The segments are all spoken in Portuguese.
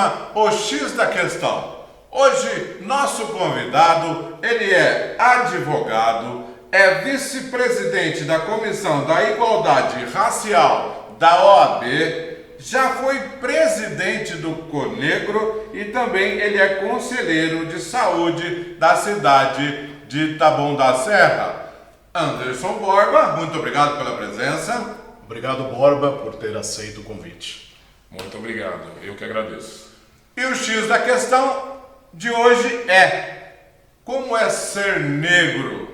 programa O X da Questão. Hoje, nosso convidado, ele é advogado, é vice-presidente da Comissão da Igualdade Racial da OAB, já foi presidente do Conegro e também ele é conselheiro de saúde da cidade de Taboão da Serra. Anderson Borba, muito obrigado pela presença. Obrigado, Borba, por ter aceito o convite. Muito obrigado, eu que agradeço. E o X da questão de hoje é: como é ser negro?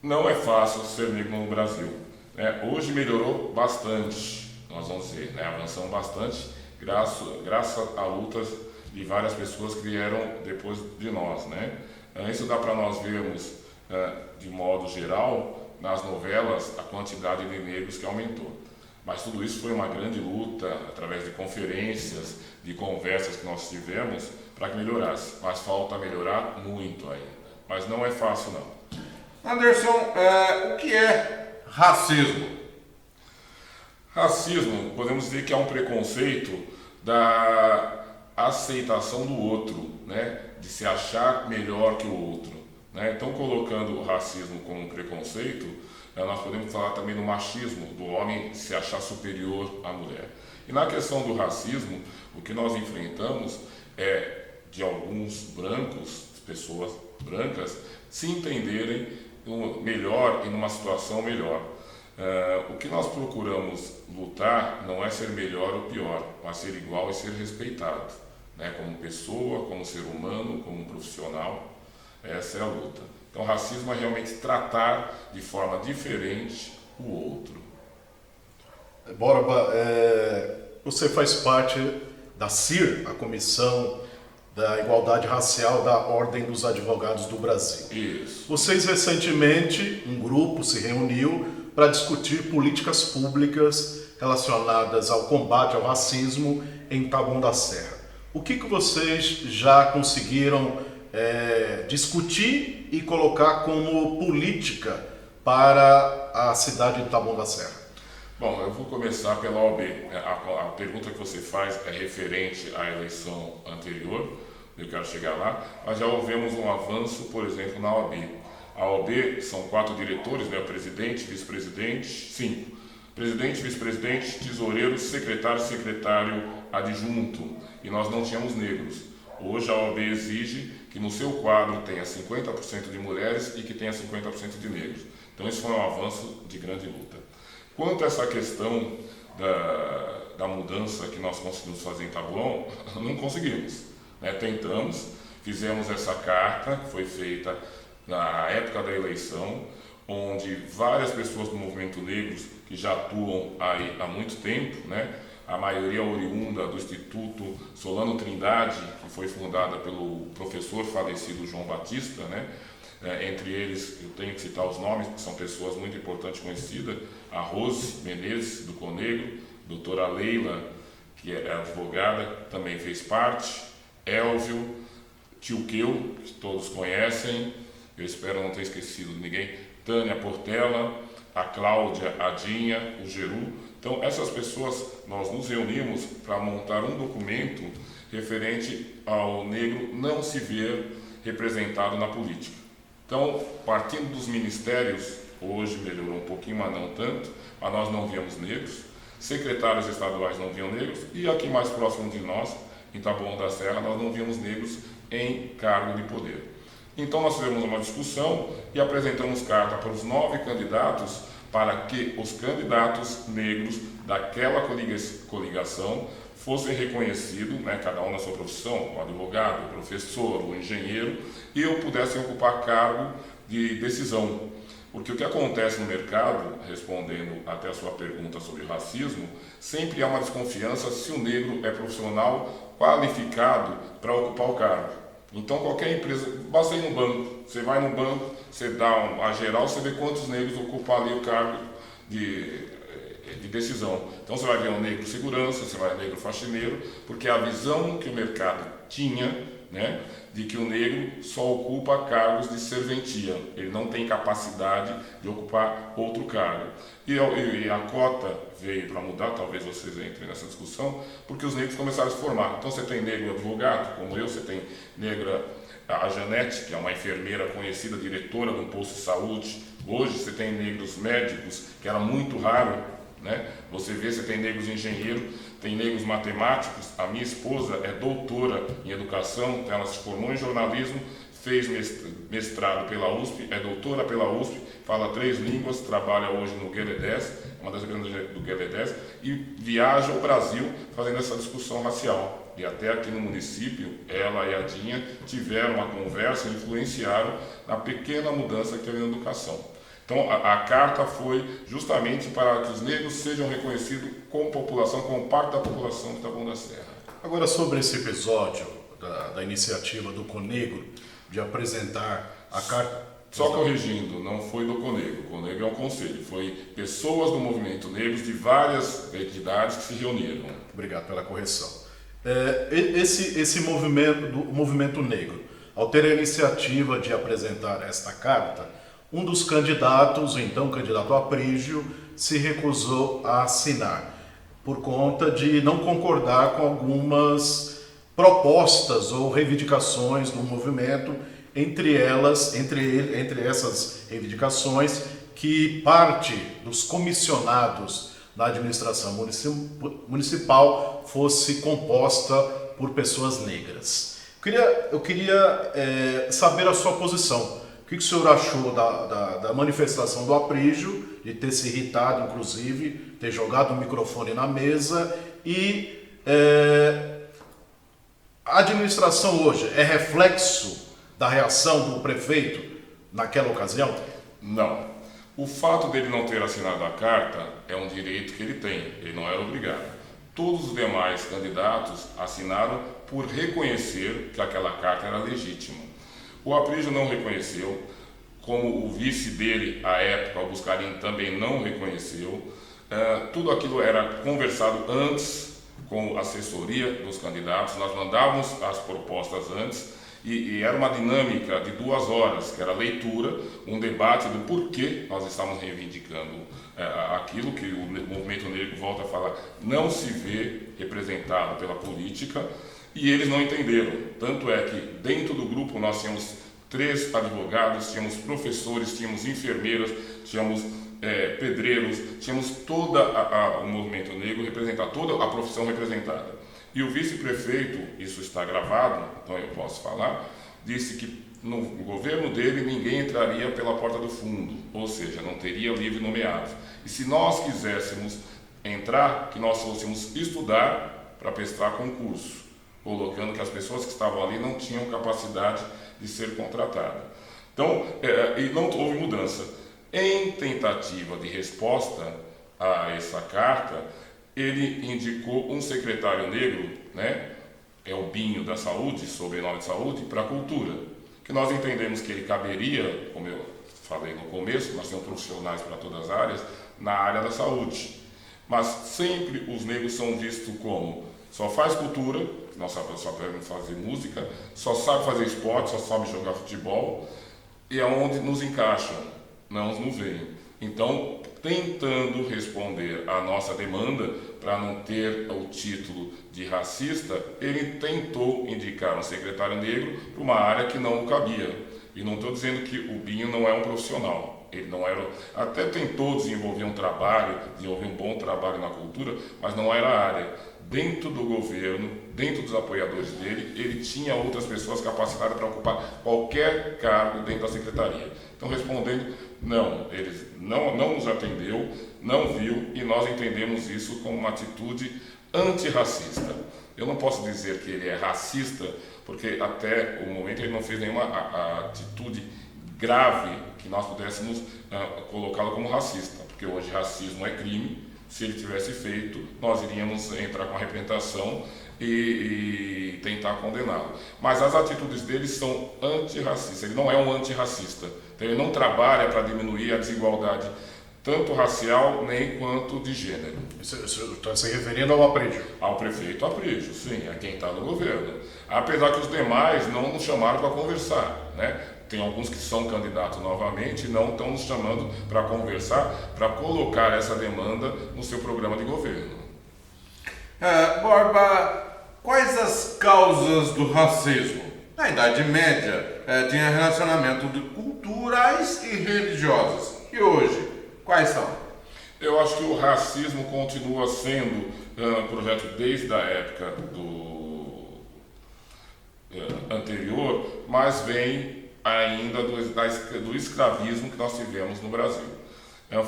Não é fácil ser negro no Brasil. Hoje melhorou bastante, nós vamos dizer, avançamos bastante, graças a lutas de várias pessoas que vieram depois de nós. Isso dá para nós vermos, de modo geral, nas novelas, a quantidade de negros que aumentou. Mas tudo isso foi uma grande luta, através de conferências, de conversas que nós tivemos, para que melhorasse. Mas falta melhorar muito ainda. Mas não é fácil, não. Anderson, o que é racismo? Racismo, podemos dizer que é um preconceito da aceitação do outro, de se achar melhor que o outro. Então, colocando o racismo como um preconceito, nós podemos falar também do machismo, do homem se achar superior à mulher. E na questão do racismo, o que nós enfrentamos é de alguns brancos, pessoas brancas, se entenderem melhor e numa situação melhor. O que nós procuramos lutar não é ser melhor ou pior, mas ser igual e ser respeitado, como pessoa, como ser humano, como profissional. Essa é a luta. Então, racismo é realmente tratar de forma diferente o outro. Borba, você faz parte da CIR, a Comissão da Igualdade Racial da Ordem dos Advogados do Brasil. Isso. Vocês recentemente, um grupo se reuniu para discutir políticas públicas relacionadas ao combate ao racismo em Taboão da Serra. O que vocês já conseguiram discutir e colocar como política para a cidade de Taboão da Serra? Bom, eu vou começar pela OAB. A pergunta que você faz é referente à eleição anterior, eu quero chegar lá, mas já houvemos um avanço, por exemplo, na OAB. A OAB são 4 diretores, presidente, vice-presidente, 5. Presidente, vice-presidente, tesoureiro, secretário adjunto. E nós não tínhamos negros. Hoje a OAB exige que no seu quadro tenha 50% de mulheres e que tenha 50% de negros. Então isso foi um avanço de grande luta. Quanto a essa questão da mudança que nós conseguimos fazer em Taboão, não conseguimos. Tentamos, fizemos essa carta que foi feita na época da eleição, onde várias pessoas do movimento negro que já atuam aí há muito tempo, a maioria oriunda do Instituto Solano Trindade, que foi fundada pelo professor falecido João Batista, entre eles, eu tenho que citar os nomes, que são pessoas muito importantes conhecidas: a Rose Menezes, do Conegro, doutora Leila, que é advogada, também fez parte, Elvio, Tio Queu, que todos conhecem, eu espero não ter esquecido de ninguém, Tânia Portela, a Cláudia Adinha, o Geru. Então, essas pessoas, nós nos reunimos para montar um documento referente ao negro não se ver representado na política. Então, partindo dos ministérios, hoje melhorou um pouquinho, mas não tanto, mas nós não víamos negros, secretários estaduais não viam negros, e aqui mais próximo de nós, em Taboão da Serra, nós não víamos negros em cargo de poder. Então, nós fizemos uma discussão e apresentamos carta para os 9 candidatos, para que os candidatos negros daquela coligação fossem reconhecidos, cada um na sua profissão, o advogado, o professor, o engenheiro, e eu pudessem ocupar cargo de decisão. Porque o que acontece no mercado, respondendo até a sua pergunta sobre racismo, sempre há uma desconfiança se o negro é profissional qualificado para ocupar o cargo. Então, qualquer empresa, basta ir no banco, você vai no banco, você dá a geral, você vê quantos negros ocupam ali o cargo de decisão. Então, você vai ver um negro segurança, você vai ver um negro faxineiro, porque a visão que o mercado tinha né, de que o negro só ocupa cargos de serventia, ele não tem capacidade de ocupar outro cargo. E a cota veio para mudar, talvez vocês entrem nessa discussão, porque os negros começaram a se formar. Então você tem negro advogado, como eu, você tem negra, a Janete, que é uma enfermeira conhecida, diretora de um posto de saúde. Hoje você tem negros médicos, que era muito raro, né? Você tem negros engenheiros, tem negros matemáticos. A minha esposa é doutora em educação, então ela se formou em jornalismo, fez mestrado pela USP, é doutora pela USP, fala 3 línguas, trabalha hoje no GD10, uma das empresas do GD10, e viaja ao Brasil fazendo essa discussão racial. E até aqui no município, ela e a Dinha tiveram uma conversa e influenciaram na pequena mudança que teve na educação. Então, a carta foi justamente para que os negros sejam reconhecidos como população, como parte da população de Taboão da Serra. Agora, sobre esse episódio da iniciativa do Conegro de apresentar a carta... Só corrigindo, não foi do Conegro. O Conegro é um conselho. Foi pessoas do movimento negro de várias entidades que se reuniram. Obrigado pela correção. Esse movimento negro, ao ter a iniciativa de apresentar esta carta, um dos candidatos, então candidato Aprígio, se recusou a assinar, por conta de não concordar com algumas propostas ou reivindicações do movimento, entre essas reivindicações, que parte dos comissionados da administração municipal fosse composta por pessoas negras. Eu queria saber a sua posição. O que o senhor achou da manifestação do Aprígio, de ter se irritado, inclusive, ter jogado o microfone na mesa, e a administração hoje é reflexo da reação do prefeito naquela ocasião? Não. O fato dele não ter assinado a carta é um direito que ele tem, ele não era obrigado. Todos os demais candidatos assinaram por reconhecer que aquela carta era legítima. O Aprígio não reconheceu, como o vice dele, à época, o Buscarini, também não reconheceu. Tudo aquilo era conversado antes com a assessoria dos candidatos, nós mandávamos as propostas antes, e era uma dinâmica de 2 horas, que era a leitura, um debate do porquê nós estávamos reivindicando aquilo que o movimento negro volta a falar, não se vê representado pela política, e eles não entenderam. Tanto é que dentro do grupo nós tínhamos 3 advogados, tínhamos professores, tínhamos enfermeiras, tínhamos pedreiros, tínhamos todo o movimento negro representado, toda a profissão representada. E o vice-prefeito, isso está gravado, então eu posso falar, disse que no governo dele ninguém entraria pela porta do fundo, ou seja, não teria livre nomeado. E se nós quiséssemos entrar, que nós fôssemos estudar para prestar concurso, colocando que as pessoas que estavam ali não tinham capacidade de ser contratadas. Então, e não houve mudança. Em tentativa de resposta a essa carta, ele indicou um secretário negro, né, é o Binho da Saúde, sobrenome de Saúde, para a Cultura, que nós entendemos que ele caberia, como eu falei no começo, nós temos profissionais para todas as áreas, na área da saúde. Mas sempre os negros são vistos como só faz cultura, nós só sabemos fazer música, só sabe fazer esporte, só sabe jogar futebol, e é onde nos encaixam, não nos veem. Então, tentando responder à nossa demanda para não ter o título de racista, ele tentou indicar um secretário negro para uma área que não cabia. E não estou dizendo que o Binho não é um profissional. Ele não era, até tentou desenvolver um trabalho, desenvolver um bom trabalho na cultura, mas não era a área. Dentro do governo, dentro dos apoiadores dele, ele tinha outras pessoas capacitadas para ocupar qualquer cargo dentro da secretaria. Então, respondendo, não, ele não nos atendeu, não viu, e nós entendemos isso como uma atitude antirracista. Eu não posso dizer que ele é racista, porque até o momento ele não fez nenhuma atitude grave que nós pudéssemos colocá-lo como racista, porque hoje racismo é crime. Se ele tivesse feito, nós iríamos entrar com a representação e tentar condená-lo. Mas as atitudes dele são antirracistas, ele não é um antirracista. Então ele não trabalha para diminuir a desigualdade, tanto racial nem quanto de gênero. Você está se referindo ao Aprígio? Ao prefeito Aprígio, sim, a quem está no governo. Apesar que os demais não nos chamaram para conversar, né? Tem alguns que são candidatos novamente e não estão nos chamando para conversar, para colocar essa demanda no seu programa de governo. Borba, quais as causas do racismo? Na Idade Média, tinha relacionamento de culturais e religiosos. E hoje, quais são? Eu acho que o racismo continua sendo um projeto desde a época anterior, mas vem ainda do escravismo que nós tivemos no Brasil.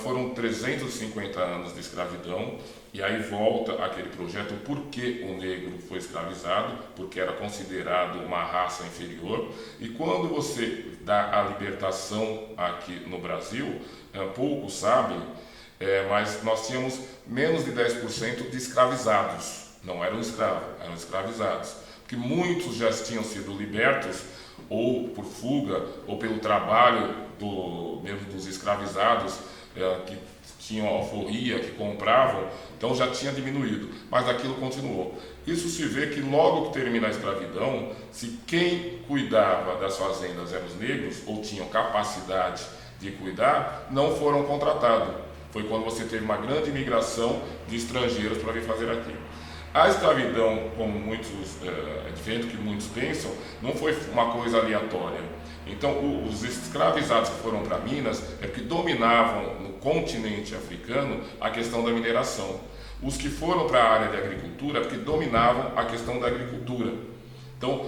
Foram 350 anos de escravidão, e aí volta aquele projeto por que o negro foi escravizado, porque era considerado uma raça inferior. E quando você dá a libertação aqui no Brasil, poucos sabem, mas nós tínhamos menos de 10% de escravizados. Não eram escravos, eram escravizados. Porque muitos já tinham sido libertos, ou por fuga, ou pelo trabalho mesmo dos escravizados, que tinham alforria, que compravam, então já tinha diminuído, mas aquilo continuou. Isso se vê que logo que termina a escravidão, se quem cuidava das fazendas eram os negros, ou tinham capacidade de cuidar, não foram contratados. Foi quando você teve uma grande imigração de estrangeiros para vir fazer aquilo. A escravidão, como diferente do que muitos pensam, não foi uma coisa aleatória. Então, os escravizados que foram para Minas é porque dominavam no continente africano a questão da mineração. Os que foram para a área de agricultura é porque dominavam a questão da agricultura. Então,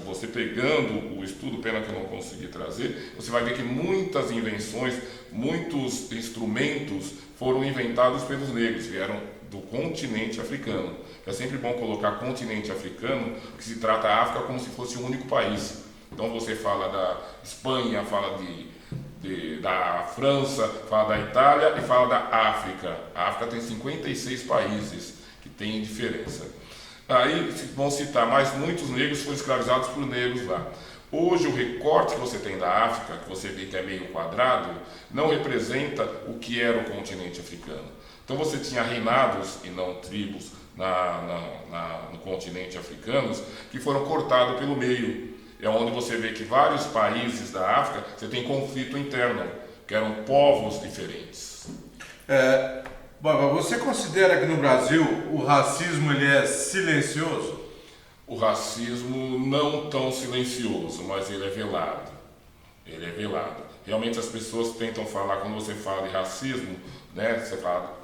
você pegando o estudo, pena que eu não consegui trazer, você vai ver que muitas invenções, muitos instrumentos foram inventados pelos negros, vieram do continente africano. É sempre bom colocar continente africano, porque se trata a África como se fosse um único país. Então você fala da Espanha, fala da França, fala da Itália e fala da África. A África tem 56 países que têm diferença. Aí vão citar, mas muitos negros foram escravizados por negros lá. Hoje o recorte que você tem da África, que você vê que é meio quadrado, não representa o que era o continente africano. Então você tinha reinados e não tribos no continente africano que foram cortados pelo meio. É onde você vê que vários países da África você tem conflito interno, que eram povos diferentes. Você considera que no Brasil o racismo ele é silencioso? O racismo não tão silencioso, mas ele é velado. Ele é velado. Realmente as pessoas tentam falar, quando você fala de racismo, né, você fala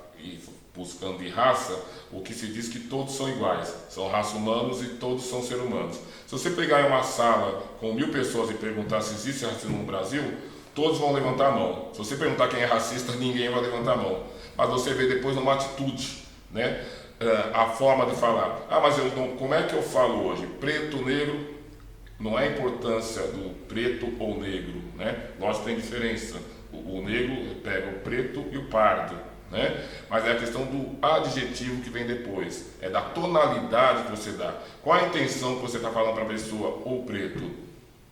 buscando de raça, o que se diz que todos são iguais, são raça humanos e todos são seres humanos. Se você pegar em uma sala com 1000 pessoas e perguntar se existe racismo no Brasil, todos vão levantar a mão. Se você perguntar quem é racista, ninguém vai levantar a mão. Mas você vê depois uma atitude, né? A forma de falar. Mas como é que eu falo hoje? Preto, negro, não é a importância do preto ou negro, né? Lógico que tem diferença. O negro pega o preto e o pardo, né? Mas é a questão do adjetivo que vem depois, é da tonalidade que você dá. Qual a intenção que você está falando para a pessoa, ou preto?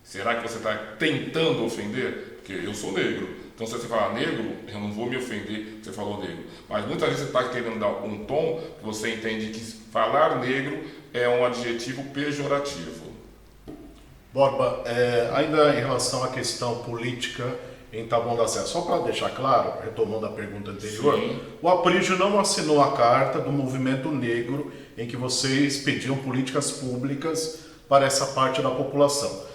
Será que você está tentando ofender? Porque eu sou negro, então se você falar negro, eu não vou me ofender porque você falou negro. Mas muitas vezes você está querendo dar um tom que você entende que falar negro é um adjetivo pejorativo. Borba, ainda em relação à questão política em Taboão da Serra, só para deixar claro, retomando a pergunta anterior, Sim. O Aprígio não assinou a carta do movimento negro em que vocês pediam políticas públicas para essa parte da população.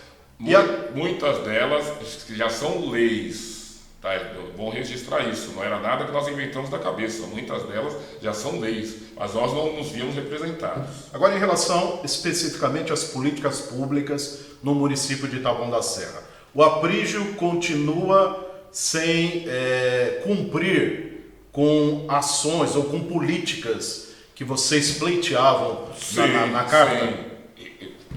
Muitas delas já são leis, tá? Vou registrar isso, não era nada que nós inventamos da cabeça, muitas delas já são leis, mas nós não nos víamos representados. Agora, em relação especificamente às políticas públicas no município de Taboão da Serra, o Aprígio continua sem cumprir com ações ou com políticas que vocês pleiteavam na carta? Sim.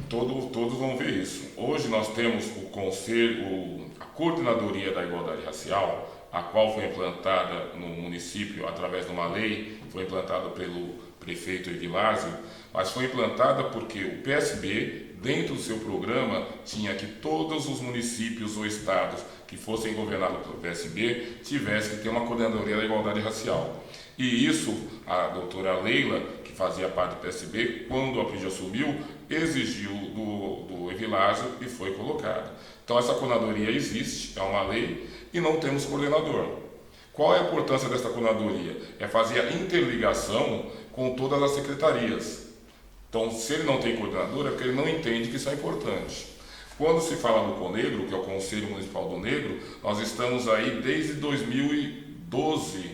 Todos vão ver isso. Hoje nós temos o Conselho, a Coordenadoria da Igualdade Racial, a qual foi implantada no município através de uma lei, foi implantada pelo prefeito Evilásio, mas foi implantada porque o PSB, dentro do seu programa, tinha que todos os municípios ou estados que fossem governados pelo PSB tivessem que ter uma Coordenadoria da Igualdade Racial. E isso, a doutora Leila, que fazia parte do PSB, quando o Aprígio assumiu, exigiu do Evilásio e foi colocado. Então essa coordenadoria existe, é uma lei, e não temos coordenador. Qual é a importância dessa coordenadoria? É fazer a interligação com todas as secretarias. Então, se ele não tem coordenador, é porque ele não entende que isso é importante. Quando se fala do CONEGRO, que é o Conselho Municipal do Negro, nós estamos aí desde 2012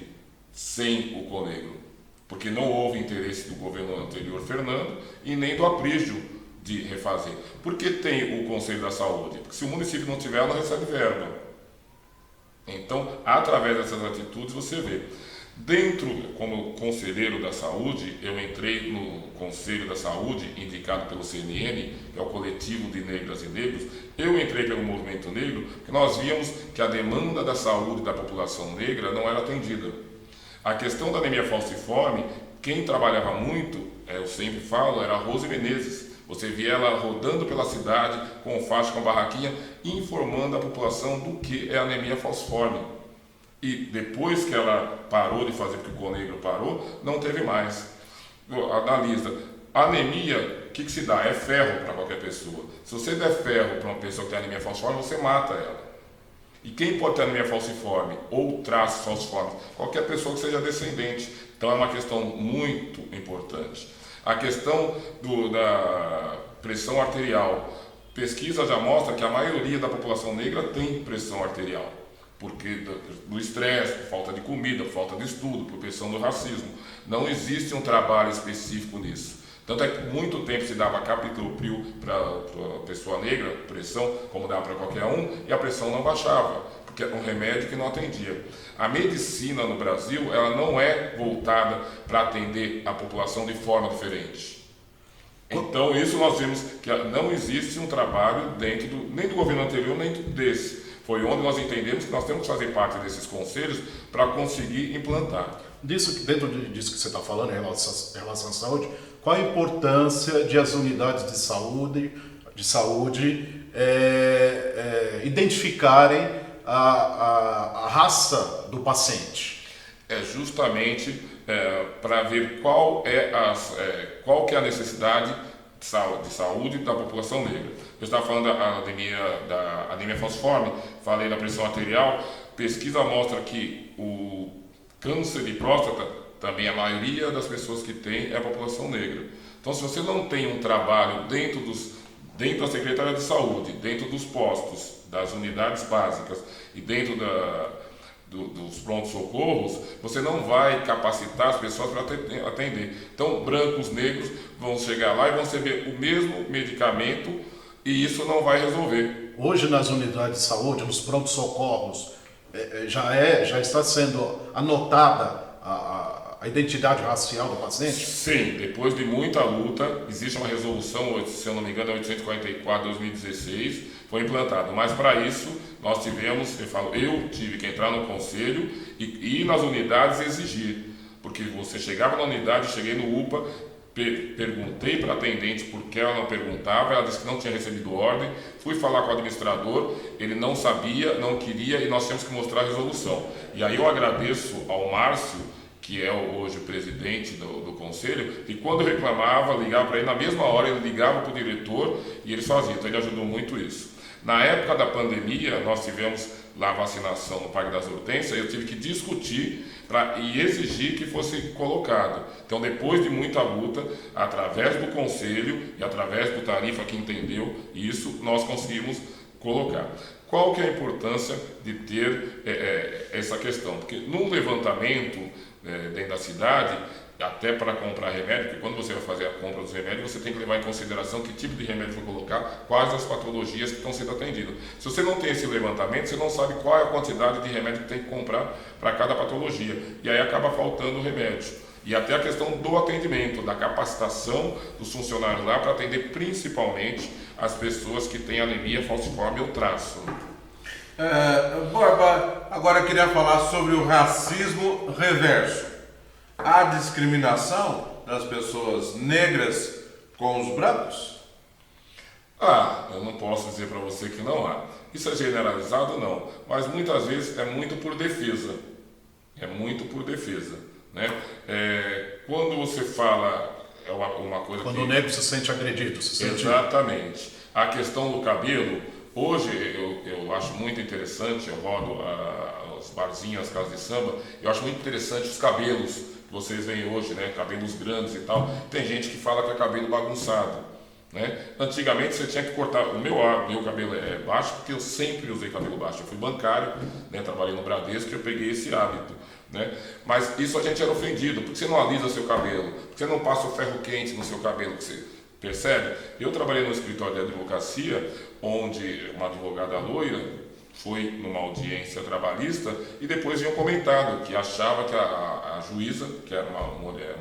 sem o CONEGRO, porque não houve interesse do governo anterior, Fernando, e nem do Aprígio de refazer. Por que tem o Conselho da Saúde? Porque se o município não tiver, não recebe verba. Então, através dessas atitudes, você vê. Dentro, como conselheiro da saúde, eu entrei no Conselho da Saúde, indicado pelo CNN, que é o coletivo de negras e negros. Eu entrei pelo movimento negro, porque nós víamos que a demanda da saúde da população negra não era atendida. A questão da anemia falciforme, quem trabalhava muito, eu sempre falo, era a Rose Menezes. Você via ela rodando pela cidade, com faixa, com barraquinha, informando a população do que é anemia falciforme. E depois que ela parou de fazer, porque o CONEGRO parou, não teve mais. Analisa. Anemia, o que se dá? É ferro para qualquer pessoa. Se você der ferro para uma pessoa que tem anemia falciforme, você mata ela. E quem pode ter anemia falciforme ou traços falciformes? Qualquer pessoa que seja descendente. Então é uma questão muito importante. A questão da pressão arterial. Pesquisa já mostra que a maioria da população negra tem pressão arterial. Porque do estresse, por falta de comida, por falta de estudo, por pressão do racismo. Não existe um trabalho específico nisso. Tanto é que muito tempo se dava captopril para a pessoa negra, pressão, como dava para qualquer um, e a pressão não baixava, porque era um remédio que não atendia. A medicina no Brasil, ela não é voltada para atender a população de forma diferente. Então, isso nós vimos que não existe um trabalho nem do governo anterior, nem desse. Foi onde nós entendemos que nós temos que fazer parte desses conselhos para conseguir implantar. Dentro disso que você está falando em relação à saúde, qual a importância de as unidades de saúde identificarem a raça do paciente? É justamente para ver qual que é a necessidade de saúde da população negra. Eu estava falando da anemia falciforme, falei da pressão arterial. Pesquisa mostra que o câncer de próstata, também a maioria das pessoas que tem é a população negra. Então, se você não tem um trabalho dentro da Secretaria de Saúde, dentro dos postos, das unidades básicas e dentro dos prontos-socorros, você não vai capacitar as pessoas para atender. Então, brancos, negros vão chegar lá e vão receber o mesmo medicamento e isso não vai resolver. Hoje, nas unidades de saúde, nos prontos-socorros, já está sendo anotada a identidade racial do paciente? Sim, depois de muita luta, existe uma resolução, se eu não me engano, é 844 de 2016, foi implantado. Mas para isso, nós eu tive que entrar no conselho e ir nas unidades e exigir. Porque você chegava na unidade, cheguei no UPA, perguntei para a atendente por que ela não perguntava, ela disse que não tinha recebido ordem, fui falar com o administrador, ele não sabia, não queria e nós tínhamos que mostrar a resolução. E aí eu agradeço ao Márcio, que é hoje o presidente do conselho, e quando eu reclamava, ligava para ele, na mesma hora ele ligava para o diretor e ele fazia, então ele ajudou muito isso. Na época da pandemia, nós tivemos lá a vacinação no Parque das Hortênsias, eu tive que discutir e exigir que fosse colocado. Então, depois de muita luta, através do conselho e através do Tarifa que entendeu isso, nós conseguimos colocar. Qual que é a importância de ter essa questão? Porque num levantamento dentro da cidade, até para comprar remédio, porque quando você vai fazer a compra dos remédios, você tem que levar em consideração que tipo de remédio foi colocar, quais as patologias que estão sendo atendidas. Se você não tem esse levantamento, você não sabe qual é a quantidade de remédio que tem que comprar para cada patologia. E aí acaba faltando o remédio. E até a questão do atendimento, da capacitação dos funcionários lá para atender principalmente as pessoas que têm anemia falciforme ou traço. Borba, agora eu queria falar sobre o racismo reverso. Há discriminação das pessoas negras com os brancos? Eu não posso dizer para você que não há. Isso é generalizado? Não. Mas muitas vezes é muito por defesa. É muito por defesa. Né? Quando você fala é uma coisa Quando que... o negro se sente agredido, se sente... Exatamente. A questão do cabelo, hoje eu acho muito interessante, eu rodo os barzinhos, as casas de samba, eu acho muito interessante os cabelos que vocês veem hoje, né? Cabelos grandes e tal. Tem gente que fala que é cabelo bagunçado. Né? Antigamente você tinha que cortar, o meu cabelo é baixo porque eu sempre usei cabelo baixo, eu fui bancário, né? Trabalhei no Bradesco e eu peguei esse hábito, né? Mas isso a gente era ofendido, porque você não alisa seu cabelo, porque você não passa o ferro quente no seu cabelo, você percebe? Eu trabalhei no escritório de advocacia, onde uma advogada loira foi numa audiência trabalhista e depois tinha um comentado que achava que a juíza, que era uma mulher,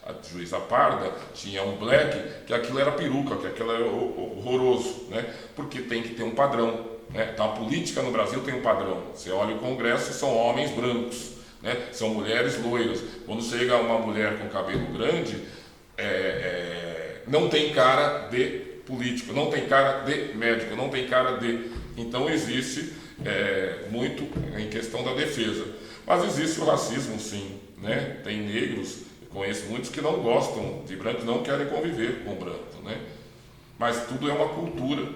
a juíza parda, tinha um black, que aquilo era peruca, que aquilo era horroroso, né? Porque tem que ter um padrão, né? Então a política no Brasil tem um padrão. Você olha o Congresso, são homens brancos, né? São mulheres loiras. Quando chega uma mulher com cabelo grande, não tem cara de político, não tem cara de médico, não tem cara de... Então existe muito em questão da defesa. Mas existe o racismo, sim, né? Tem negros... Conheço muitos que não gostam de branco, não querem conviver com branco, né? Mas tudo é uma cultura,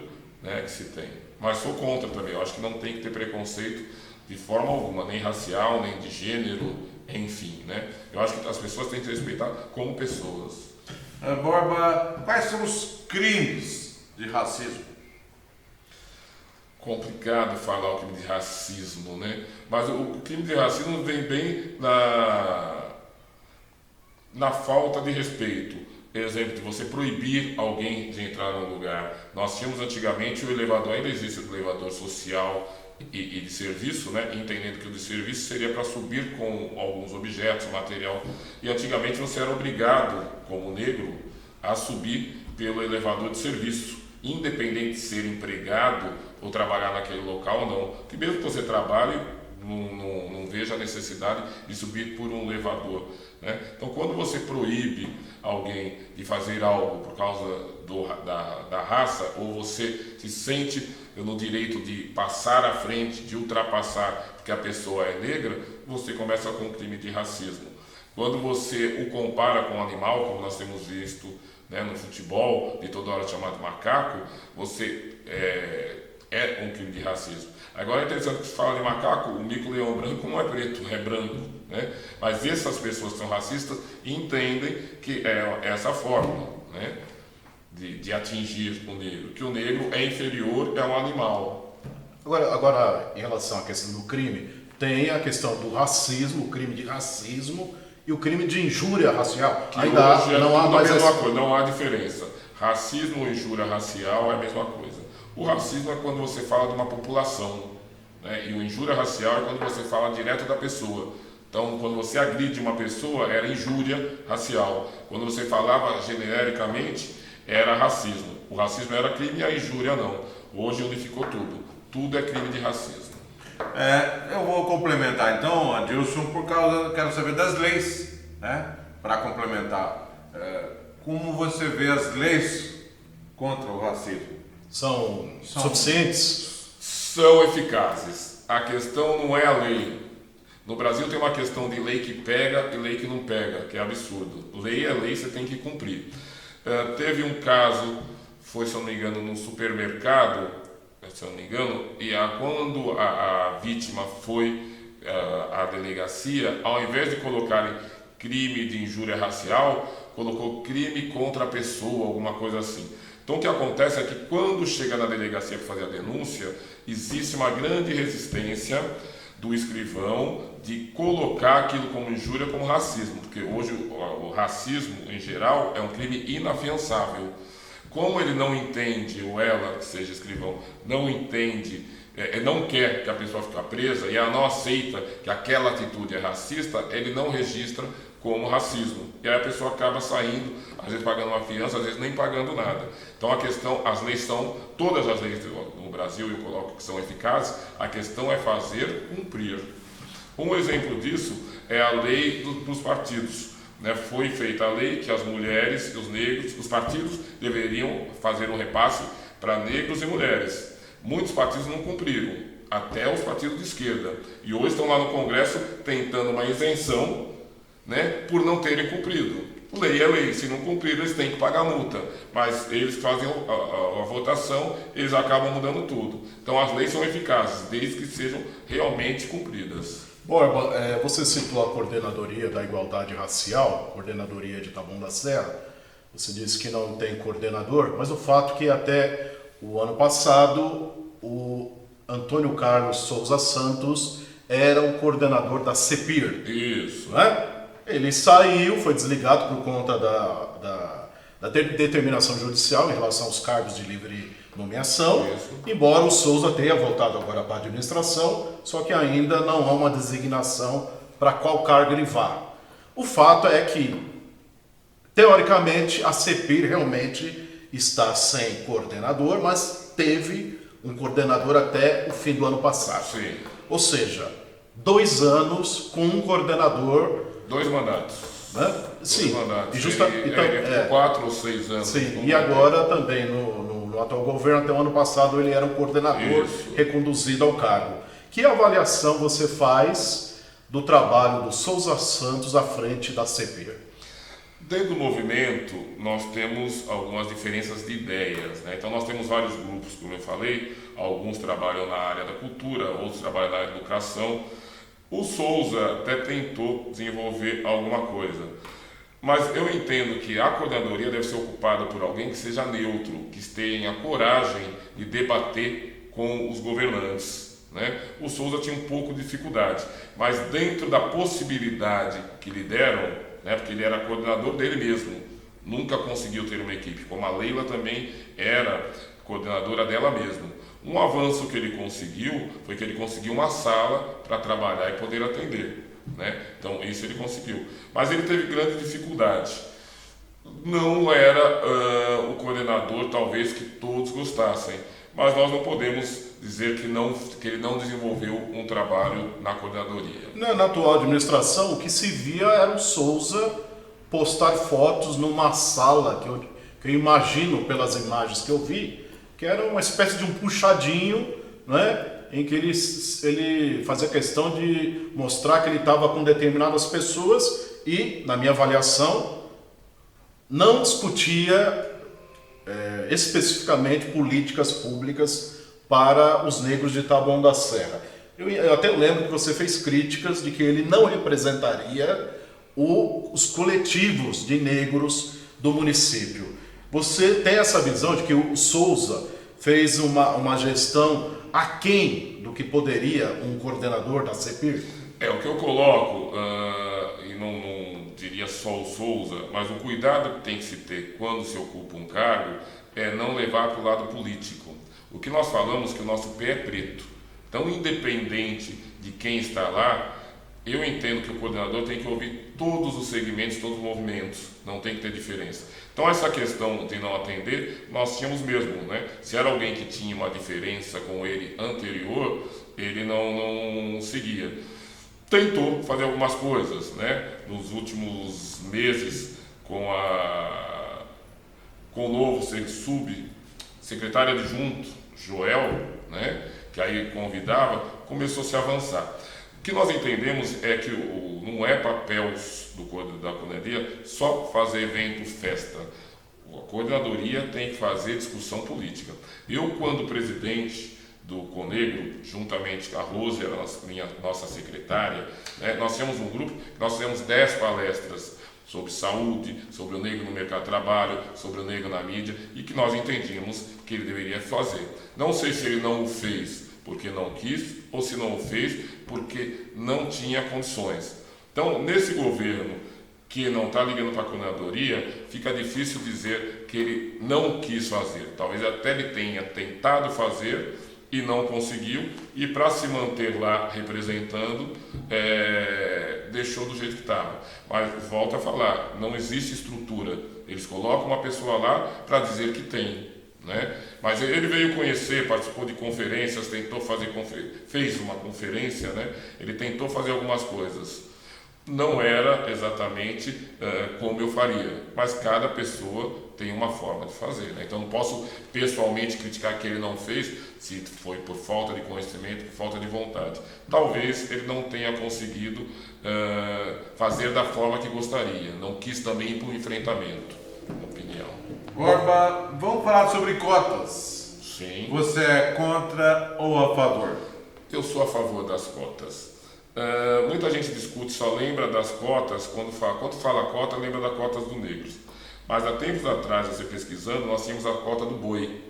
né, que se tem. Mas sou contra também, eu acho que não tem que ter preconceito de forma alguma, nem racial, nem de gênero, enfim, né? Eu acho que as pessoas têm que ser respeitadas como pessoas. Borba, quais são os crimes de racismo? Complicado falar o crime de racismo, né? Mas o crime de racismo vem bem na falta de respeito. Exemplo, de você proibir alguém de entrar num lugar. Nós tínhamos antigamente o elevador, ainda existe o elevador social e de serviço, né? Entendendo que o de serviço seria para subir com alguns objetos, material. E antigamente você era obrigado, como negro, a subir pelo elevador de serviço, independente de ser empregado ou trabalhar naquele local ou não. Que mesmo que você trabalhe, não veja a necessidade de subir por um elevador, né? Então, quando você proíbe alguém de fazer algo por causa da raça, ou você se sente no direito de passar à frente, de ultrapassar porque a pessoa é negra, você começa com um crime de racismo. Quando você o compara com um animal, como nós temos visto, né, no futebol, de toda hora chamado macaco, você é um crime de racismo. Agora é interessante que se fala de macaco, o mico-leão branco não é preto, é branco, né? Mas essas pessoas que são racistas entendem que é essa forma, né, de atingir o negro, que o negro é inferior a um animal. Agora, em relação à questão do crime, tem a questão do racismo, o crime de racismo e o crime de injúria racial. Que ainda hoje não há mais a mesma coisa, não há diferença. Racismo ou injúria racial é a mesma coisa. O racismo é quando você fala de uma população, né? E o injúria racial é quando você fala direto da pessoa. Então, quando você agride uma pessoa, era injúria racial. Quando você falava genericamente, era racismo. O racismo era crime e a injúria não. Hoje unificou tudo. Tudo é crime de racismo. Eu vou complementar então, Adilson, quero saber das leis, né? Para complementar. Como você vê as leis contra o racismo? São suficientes? São eficazes. A questão não é a lei. No Brasil tem uma questão de lei que pega e lei que não pega, que é absurdo. Lei é lei, você tem que cumprir. Teve um caso, foi, se eu não me engano, num supermercado, se eu não me engano, e quando a vítima foi à delegacia, ao invés de colocarem crime de injúria racial, colocou crime contra a pessoa, alguma coisa assim. Então o que acontece é que quando chega na delegacia para fazer a denúncia, existe uma grande resistência do escrivão de colocar aquilo como injúria, como racismo, porque hoje o racismo em geral é um crime inafiançável. Como ele não entende, ou ela, que seja escrivão, não entende, não quer que a pessoa fique presa e ela não aceita que aquela atitude é racista, ele não registra como racismo. E aí a pessoa acaba saindo, às vezes pagando uma fiança, às vezes nem pagando nada. Então a questão, as leis são, todas as leis no Brasil, eu coloco que são eficazes, a questão é fazer cumprir. Um exemplo disso é a lei dos partidos. Foi feita a lei que as mulheres, os negros, os partidos deveriam fazer um repasse para negros e mulheres. Muitos partidos não cumpriram, até os partidos de esquerda. E hoje estão lá no Congresso tentando uma isenção, por não terem cumprido. lei é lei, se não cumprir eles têm que pagar multa, mas eles fazem a votação, eles acabam mudando tudo. Então as leis são eficazes, desde que sejam realmente cumpridas. Borba, você citou a Coordenadoria da Igualdade Racial, Coordenadoria de Taboão da Serra. Você disse que não tem coordenador, mas o fato é que até o ano passado o Antônio Carlos Souza Santos era o coordenador da CEPIR. Isso. Né? Ele saiu, foi desligado por conta da determinação judicial em relação aos cargos de livre nomeação, Isso. embora o Souza tenha voltado agora para a administração, só que ainda não há uma designação para qual cargo ele vá. O fato é que, teoricamente, a CEPIR realmente está sem coordenador, mas teve um coordenador até o fim do ano passado. Sim. Ou seja, 2 anos com um coordenador. 2 mandatos. Né? Dois Sim. mandatos. E justa, Ele, então, por 4 ou 6 anos. sim. não E vai agora também no atual governo, até o ano passado, ele era um coordenador Isso. reconduzido ao cargo. Que avaliação você faz do trabalho do Souza Santos à frente da CEPIR? Dentro do movimento, nós temos algumas diferenças de ideias, né? Então, nós temos vários grupos, como eu falei, alguns trabalham na área da cultura, outros trabalham na área da educação. O Souza até tentou desenvolver alguma coisa, mas eu entendo que a coordenadoria deve ser ocupada por alguém que seja neutro, que tenha coragem de debater com os governantes, né? O Souza tinha um pouco de dificuldade, mas dentro da possibilidade que lhe deram, né, porque ele era coordenador dele mesmo, nunca conseguiu ter uma equipe, como a Leila também era coordenadora dela mesma. Um avanço que ele conseguiu foi que ele conseguiu uma sala para trabalhar e poder atender, né? Então isso ele conseguiu, mas ele teve grande dificuldade. Não era o coordenador talvez que todos gostassem, mas nós não podemos dizer que ele não desenvolveu um trabalho na coordenadoria. Na atual administração, o que se via era o Souza postar fotos numa sala que eu imagino pelas imagens que eu vi, que era uma espécie de um puxadinho, né, em que ele fazia questão de mostrar que ele estava com determinadas pessoas e, na minha avaliação, não discutia especificamente políticas públicas para os negros de Taboão da Serra. Eu até lembro que você fez críticas de que ele não representaria os coletivos de negros do município. Você tem essa visão de que o Souza fez uma gestão aquém do que poderia um coordenador da CEPIR? O que eu coloco, e não diria só o Souza, mas o cuidado que tem que se ter quando se ocupa um cargo é não levar para o lado político. O que nós falamos é que o nosso pé é preto. Então, independente de quem está lá, eu entendo que o coordenador tem que ouvir todos os segmentos, todos os movimentos, não tem que ter diferença. Então, essa questão de não atender, nós tínhamos mesmo, né? Se era alguém que tinha uma diferença com ele anterior, ele não seguia. Tentou fazer algumas coisas, né? Nos últimos meses, com o novo subsecretário adjunto, Joel, né? Que aí convidava, começou a se avançar. O que nós entendemos é que não é papel da coordenadoria só fazer evento, festa. A coordenadoria tem que fazer discussão política. Eu, quando presidente do Conegro, juntamente com a Rose, era nossa secretária, né, nós tínhamos um grupo, nós fizemos 10 palestras sobre saúde, sobre o negro no mercado de trabalho, sobre o negro na mídia, e que nós entendíamos que ele deveria fazer. Não sei se ele não o fez porque não quis, ou se não o fez porque não tinha condições. Então, nesse governo que não está ligando para a coordenadoria, fica difícil dizer que ele não quis fazer. Talvez até ele tenha tentado fazer e não conseguiu, e para se manter lá representando, deixou do jeito que estava. Mas volto a falar, não existe estrutura. Eles colocam uma pessoa lá para dizer que tem, né? Mas ele veio conhecer, participou de conferências, tentou fazer fez uma conferência, né? Ele tentou fazer algumas coisas. Não era exatamente como eu faria, mas cada pessoa tem uma forma de fazer, né? Então não posso pessoalmente criticar que ele não fez, se foi por falta de conhecimento, por falta de vontade. Talvez ele não tenha conseguido fazer da forma que gostaria, não quis também ir para o enfrentamento, na opinião. Borba, vamos falar sobre cotas. Sim. Você é contra ou a favor? Eu sou a favor das cotas. Muita gente discute, só lembra das cotas, quando fala cota, lembra das cotas dos negros. Mas há tempos atrás, você pesquisando, nós tínhamos a cota do boi.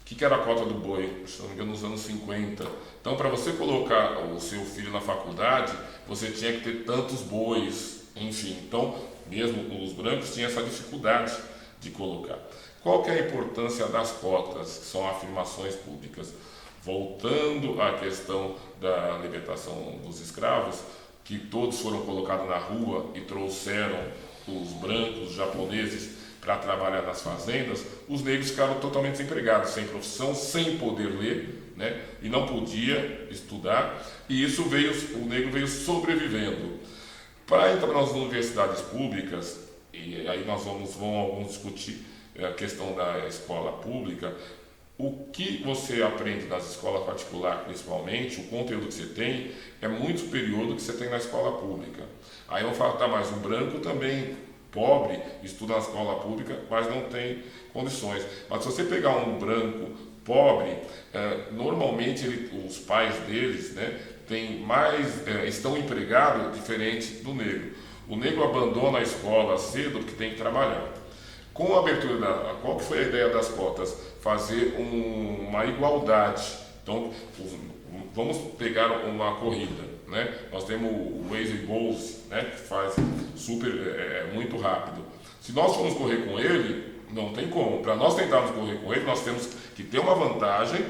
O que era a cota do boi? Se não me engano, nos anos 50. Então, para você colocar o seu filho na faculdade, você tinha que ter tantos bois, enfim. Então, mesmo os brancos tinham essa dificuldade de colocar. Qual que é a importância das cotas, que são afirmações públicas? Voltando à questão da libertação dos escravos, que todos foram colocados na rua e trouxeram os brancos, os japoneses, para trabalhar nas fazendas, os negros ficaram totalmente desempregados, sem profissão, sem poder ler, né? E não podia estudar, e isso o negro veio sobrevivendo. Para entrar nas universidades públicas, e aí nós vamos discutir a questão da escola pública, o que você aprende nas escolas particulares, principalmente, o conteúdo que você tem, é muito superior do que você tem na escola pública. Aí eu vou falar, tá, mas o branco também, pobre, estuda na escola pública, mas não tem condições. Mas se você pegar um branco pobre, normalmente os pais deles, né, estão empregados diferente do negro. O negro abandona a escola cedo porque tem que trabalhar. Com a abertura qual que foi a ideia das cotas? Fazer uma igualdade. Então, vamos pegar uma corrida, né? Nós temos o Usain Bolt, né, que faz muito rápido. Se nós formos correr com ele, não tem como. Para nós tentarmos correr com ele, nós temos que ter uma vantagem,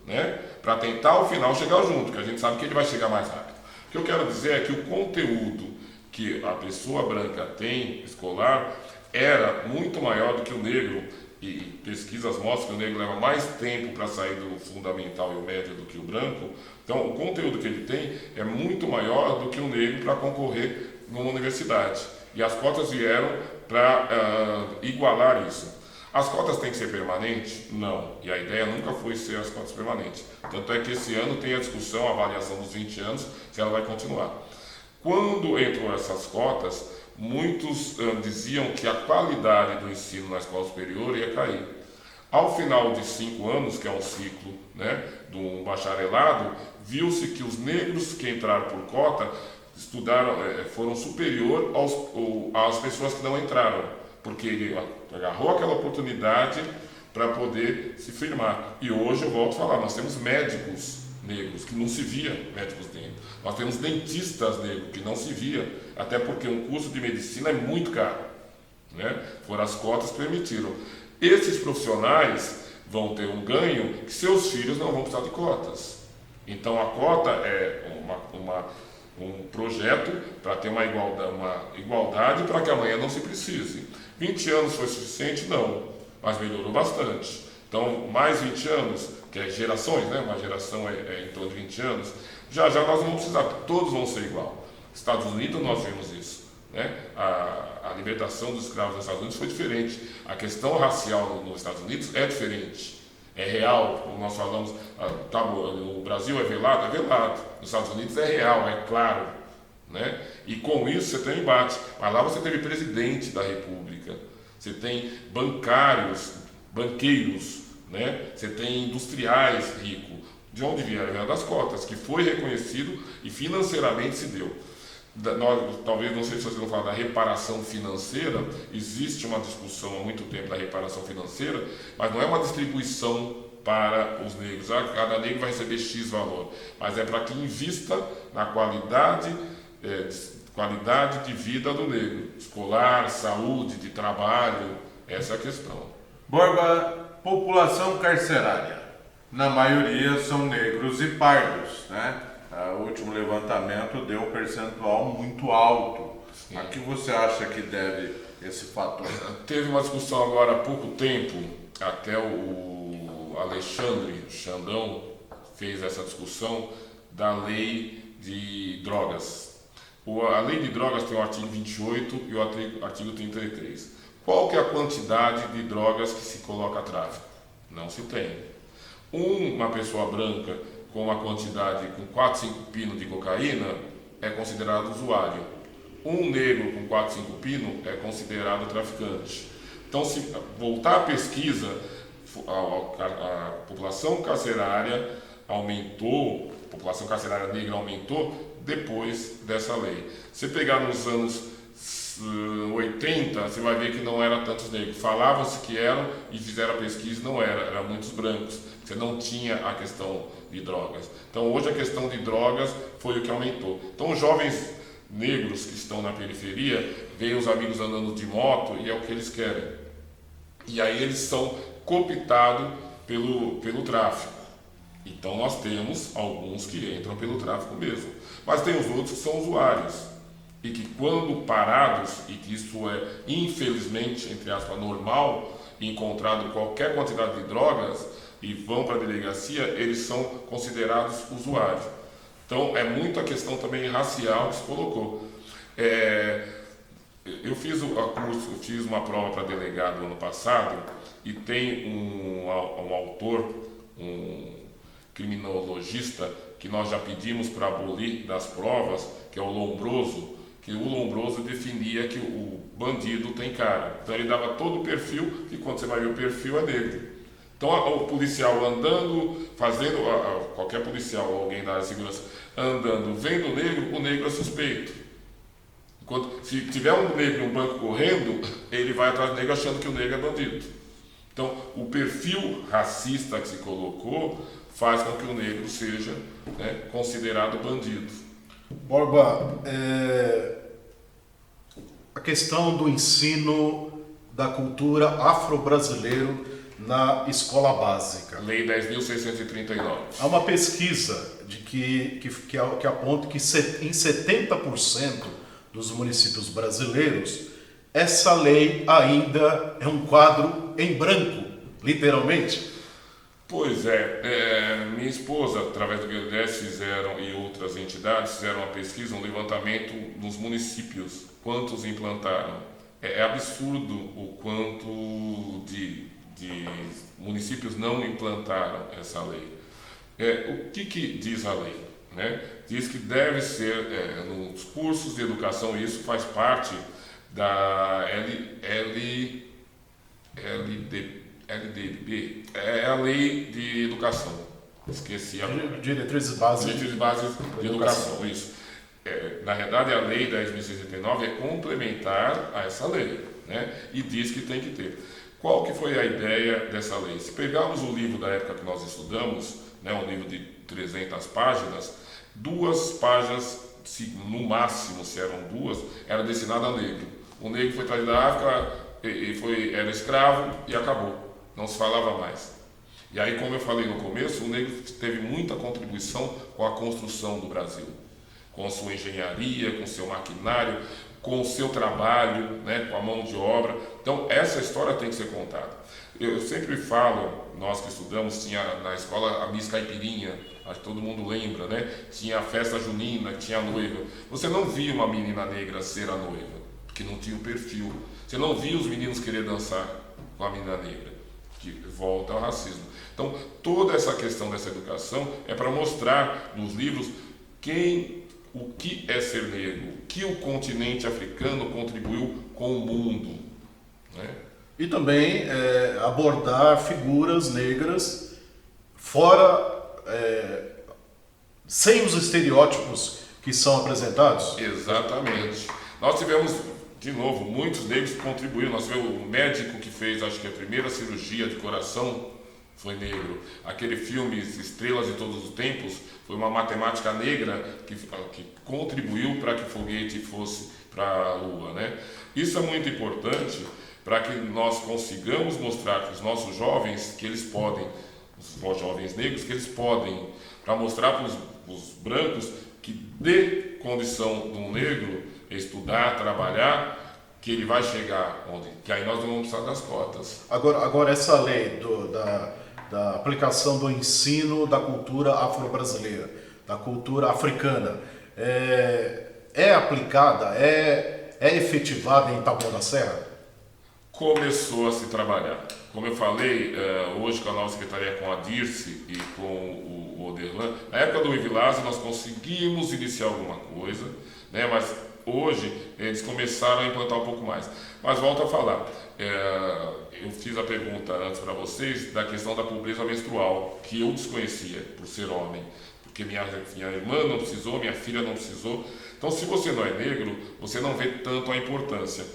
né, para tentar ao final chegar junto, porque a gente sabe que ele vai chegar mais rápido. O que eu quero dizer é que o conteúdo que a pessoa branca tem, escolar, era muito maior do que o negro, e pesquisas mostram que o negro leva mais tempo para sair do fundamental e o médio do que o branco. Então, o conteúdo que ele tem é muito maior do que o negro para concorrer numa universidade. E as cotas vieram para igualar isso. As cotas têm que ser permanentes? Não. E a ideia nunca foi ser as cotas permanentes. Tanto é que esse ano tem a discussão, a avaliação dos 20 anos, se ela vai continuar. Quando entrou essas cotas, muitos diziam que a qualidade do ensino na escola superior ia cair. Ao final de 5 anos, que é um ciclo, né, do bacharelado, viu-se que os negros que entraram por cota foram superior às pessoas que não entraram, porque ele agarrou aquela oportunidade para poder se firmar. E hoje, eu volto a falar, nós temos médicos negros que não se via médicos negros. Nós temos dentistas negros que não se via, até porque um curso de medicina é muito caro, né? Foram as cotas que permitiram. Esses profissionais vão ter um ganho que seus filhos não vão precisar de cotas. Então a cota é um projeto para ter uma igualdade para que amanhã não se precise. 20 anos foi suficiente? Não, mas melhorou bastante. Então, mais 20 anos, que é gerações, né? Uma geração é em torno de 20 anos, já nós não vamos precisar, todos vão ser igual. Estados Unidos nós vimos isso, né? A libertação dos escravos nos Estados Unidos foi diferente. A questão racial nos Estados Unidos é diferente, é real. Como nós falamos, o Brasil é velado? É velado. Nos Estados Unidos é real, é claro, né? E com isso você tem um embate. Mas lá você teve presidente da República, você tem banqueiros, né? Você tem industriais ricos. De onde vieram? Vieram das cotas, que foi reconhecido e financeiramente se deu. Talvez, não sei se vocês vão falar da reparação financeira, existe uma discussão há muito tempo da reparação financeira, mas não é uma distribuição para os negros. Cada negro vai receber X valor, mas é para que invista na qualidade de vida do negro, escolar, saúde, de trabalho, essa é a questão. Borba, população carcerária, na maioria são negros e pardos, né? O último levantamento deu um percentual muito alto. Sim. A que você acha que deve esse fator? Teve uma discussão agora há pouco tempo, até o Alexandre Xandão fez essa discussão da lei de drogas. A lei de drogas tem o artigo 28 e o artigo 33. Qual que é a quantidade de drogas que se coloca a tráfico? Não se tem. Uma pessoa branca com uma quantidade, com 4, 5 pinos de cocaína, é considerado usuário. Um negro com 4, 5 pinos é considerado traficante. Então, se voltar à pesquisa, a população carcerária aumentou, a população carcerária negra aumentou depois dessa lei. Se pegar nos anos 80, você vai ver que não era tantos negros. Falavam-se que eram e fizeram a pesquisa, não era muitos brancos. Você não tinha a questão de drogas. Então hoje a questão de drogas foi o que aumentou. Então os jovens negros que estão na periferia veem os amigos andando de moto e é o que eles querem. E aí eles são cooptados pelo tráfico. Então nós temos alguns que entram pelo tráfico mesmo. Mas tem os outros que são usuários. E que quando parados, e que isso é infelizmente, entre aspas, normal, encontrado qualquer quantidade de drogas e vão para a delegacia, eles são considerados usuários. Então é muito a questão também racial que se colocou. Eu fiz uma prova para delegado ano passado e tem um autor, um criminologista que nós já pedimos para abolir das provas, que é o Lombroso, que o Lombroso definia que o bandido tem cara. Então ele dava todo o perfil, e quando você vai ver o perfil é negro. Então o policial andando, qualquer policial ou alguém da área de segurança andando, vendo o negro é suspeito. Se tiver um negro em um banco correndo, ele vai atrás do negro achando que o negro é bandido. Então o perfil racista que se colocou faz com que o negro seja, considerado bandido. Borba, a questão do ensino da cultura afro-brasileiro na escola básica. Lei 10.639. Há uma pesquisa que aponta que em 70% dos municípios brasileiros essa lei ainda é um quadro em branco, literalmente. Pois é, minha esposa, através do GDS, e outras entidades, fizeram uma pesquisa, um levantamento nos municípios, quantos implantaram. É absurdo o quanto de municípios não implantaram essa lei. O que diz a lei? Diz que deve ser, nos cursos de educação, e isso faz parte da LDB, é a lei de educação. Esqueci a Diretrizes básicas de educação, isso. Na verdade, a lei 10.639 é complementar a essa lei, e diz que tem que ter. Qual que foi a ideia dessa lei? Se pegarmos o livro da época que nós estudamos, um livro de 300 páginas, 2 páginas, no máximo, se eram 2, era destinada a negro. O negro foi trazido da África, era escravo e acabou. Não se falava mais. E aí, como eu falei no começo, o negro teve muita contribuição com a construção do Brasil, com a sua engenharia, com o seu maquinário, com o seu trabalho, com a mão de obra. Então, essa história tem que ser contada. Eu sempre falo, nós que estudamos, tinha na escola a Miss Caipirinha, acho que todo mundo lembra, Tinha a festa junina, tinha a noiva. Você não via uma menina negra ser a noiva, porque não tinha o perfil. Você não via os meninos querer dançar com a menina negra, que volta ao racismo. Então, toda essa questão dessa educação é para mostrar nos livros o que é ser negro, o que o continente africano contribuiu com o mundo. E também abordar figuras negras sem os estereótipos que são apresentados. Exatamente. Nós tivemos, de novo, muitos negros que contribuíram. Nós tivemos o médico que fez, acho que a primeira cirurgia de coração foi negro. Aquele filme Estrelas de Todos os Tempos foi uma matemática negra que contribuiu para que o foguete fosse para a Lua, Isso é muito importante para que nós consigamos mostrar para os nossos jovens que eles podem, os jovens negros, que eles podem, para mostrar para os brancos que dê condição de um negro estudar, trabalhar, que ele vai chegar onde? Que aí nós não vamos precisar das cotas. Agora essa lei da aplicação do ensino da cultura afro-brasileira, da cultura africana, é aplicada, é efetivada em Taboão da Serra? Começou a se trabalhar. Como eu falei, hoje com a nova secretaria, com a Dirce e com o Oderlan, na época do Evilásio nós conseguimos iniciar alguma coisa, né? Mas hoje eles começaram a implantar um pouco mais. Mas volto a falar, eu fiz a pergunta antes para vocês da questão da pobreza menstrual, que eu desconhecia por ser homem, porque minha irmã não precisou, minha filha não precisou. Então, se você não é negro, você não vê tanto a importância.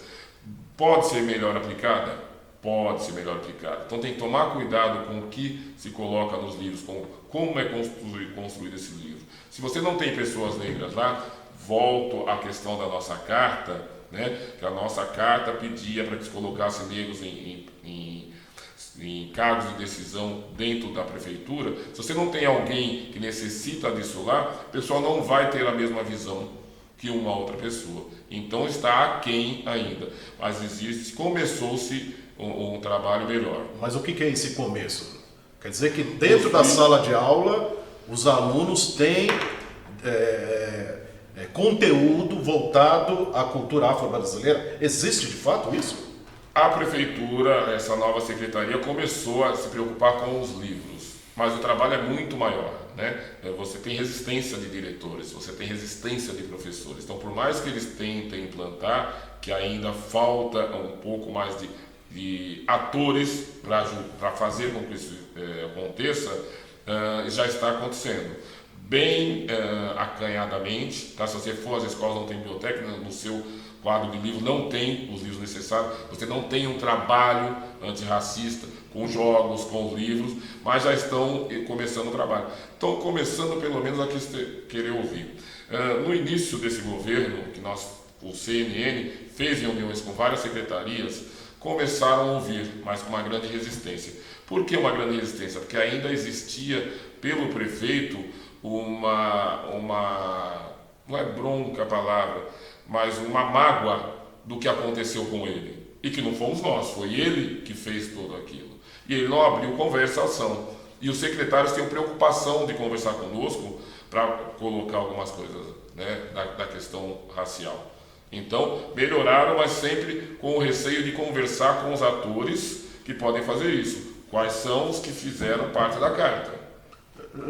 Pode ser melhor aplicada? Pode ser melhor aplicada. Então tem que tomar cuidado com o que se coloca nos livros, como é construído esse livro. Se você não tem pessoas negras lá, volto à questão da nossa carta, né? Que a nossa carta pedia para que se colocasse negros em cargos de decisão dentro da prefeitura. Se você não tem alguém que necessita disso lá, o pessoal não vai ter a mesma visão que uma outra pessoa. Então está aquém ainda, mas começou-se um trabalho melhor. Mas o que é esse começo? Quer dizer que dentro da sala de aula os alunos têm conteúdo voltado à cultura afro-brasileira? Existe de fato isso? A prefeitura, essa nova secretaria, começou a se preocupar com os livros, mas o trabalho é muito maior, né? Você tem resistência de diretores, você tem resistência de professores. Então, por mais que eles tentem implantar, que ainda falta um pouco mais de atores para fazer com que isso aconteça, já está acontecendo. Bem acanhadamente, tá? Se você for às escolas, não tem biblioteca, no seu quadro de livro não tem os livros necessários, você não tem um trabalho antirracista com jogos, com livros, mas já estão começando o trabalho. Estão começando pelo menos a querer ouvir. No início desse governo, que o CNN fez reuniões com várias secretarias, começaram a ouvir, mas com uma grande resistência. Por que uma grande resistência? Porque ainda existia pelo prefeito não é bronca a palavra, mas uma mágoa do que aconteceu com ele. E que não fomos nós, foi ele que fez tudo aquilo. E ele não abriu conversação. E os secretários têm preocupação de conversar conosco para colocar algumas coisas, né, da questão racial. Então, melhoraram, mas sempre com o receio de conversar com os atores que podem fazer isso. Quais são os que fizeram parte da carta?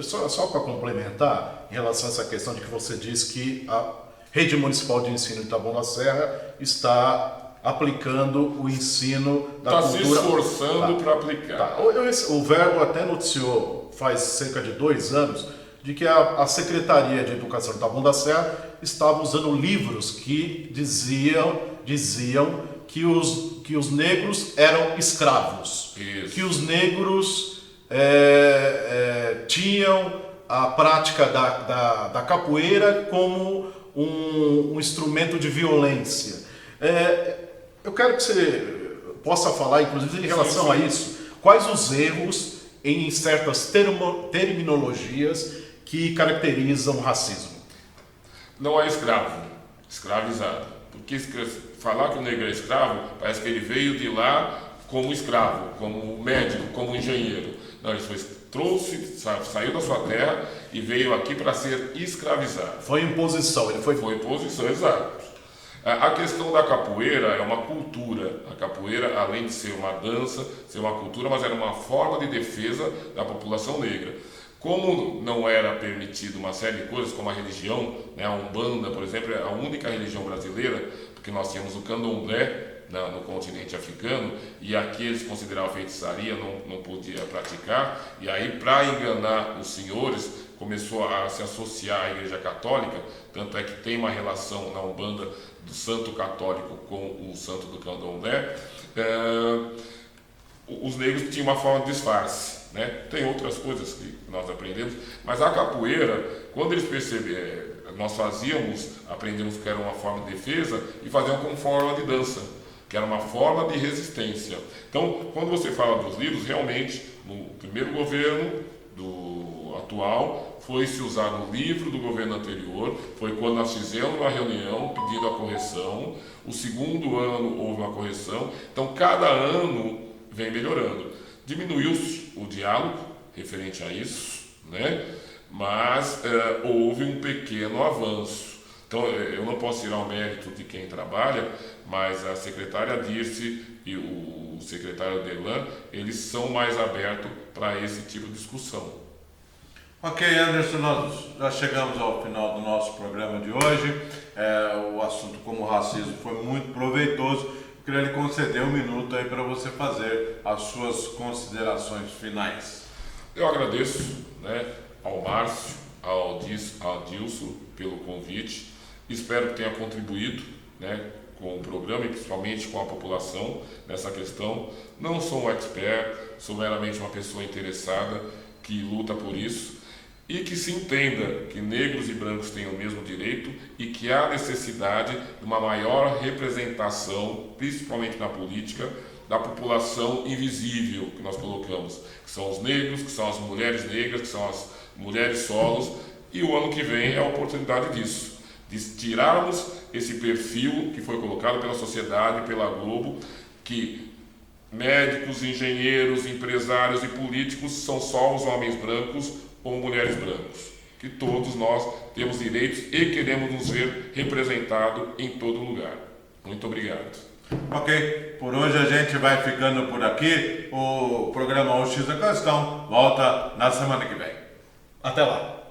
Só para complementar, em relação a essa questão de que você diz que a Rede Municipal de Ensino de Taboão da Serra está aplicando o ensino da cultura. Está se esforçando para aplicar. Tá. O Verbo até noticiou faz cerca de 2 anos de que a Secretaria de Educação de Taboão da Serra estava usando livros que diziam que os negros eram escravos. Isso. Que os negros tinham a prática da capoeira como um instrumento de violência. Eu quero que você possa falar, inclusive, em relação a isso. Quais os erros em certas terminologias que caracterizam o racismo? Não é escravo, escravizado. Porque falar que o negro é escravo, parece que ele veio de lá como escravo, como médico, como engenheiro. Não, ele saiu da sua terra e veio aqui para ser escravizado. Foi imposição, Foi imposição, exato. A questão da capoeira é uma cultura. A capoeira, além de ser uma dança, ser uma cultura, mas era uma forma de defesa da população negra. Como não era permitido uma série de coisas, como a religião, né, a Umbanda, por exemplo, é a única religião brasileira, porque nós tínhamos o candomblé no continente africano, e aqui eles consideravam feitiçaria, não podia praticar, e aí, para enganar os senhores, começou a se associar à Igreja Católica, tanto é que tem uma relação na Umbanda do santo católico com o santo do candomblé. Os negros tinham uma forma de disfarce, né? Tem outras coisas que nós aprendemos, mas a capoeira, quando eles perceberam, nós aprendemos que era uma forma de defesa e faziam como forma de dança, que era uma forma de resistência. Então, quando você fala dos livros, realmente, no primeiro governo do atual, foi se usar no livro do governo anterior, foi quando nós fizemos uma reunião pedindo a correção, o segundo ano houve uma correção, então cada ano vem melhorando. Diminuiu-se o diálogo referente a isso, né? Mas houve um pequeno avanço. Então, eu não posso tirar o mérito de quem trabalha, mas a secretária Dirce e o secretário Delan, eles são mais abertos para esse tipo de discussão. Ok, Anderson, nós já chegamos ao final do nosso programa de hoje. O assunto como racismo foi muito proveitoso. Eu queria lhe conceder 1 minuto aí para você fazer as suas considerações finais. Eu agradeço, ao Márcio, ao Dilson pelo convite. Espero que tenha contribuído, com o programa e principalmente com a população nessa questão. Não sou um expert, sou meramente uma pessoa interessada que luta por isso e que se entenda que negros e brancos têm o mesmo direito e que há necessidade de uma maior representação, principalmente na política, da população invisível que nós colocamos, que são os negros, que são as mulheres negras, que são as mulheres solos, e o ano que vem é a oportunidade disso, de tirarmos esse perfil que foi colocado pela sociedade, pela Globo, que médicos, engenheiros, empresários e políticos são só os homens brancos ou mulheres brancas. Que todos nós temos direitos e queremos nos ver representados em todo lugar. Muito obrigado. Ok, por hoje a gente vai ficando por aqui. O programa O X da Questão volta na semana que vem. Até lá!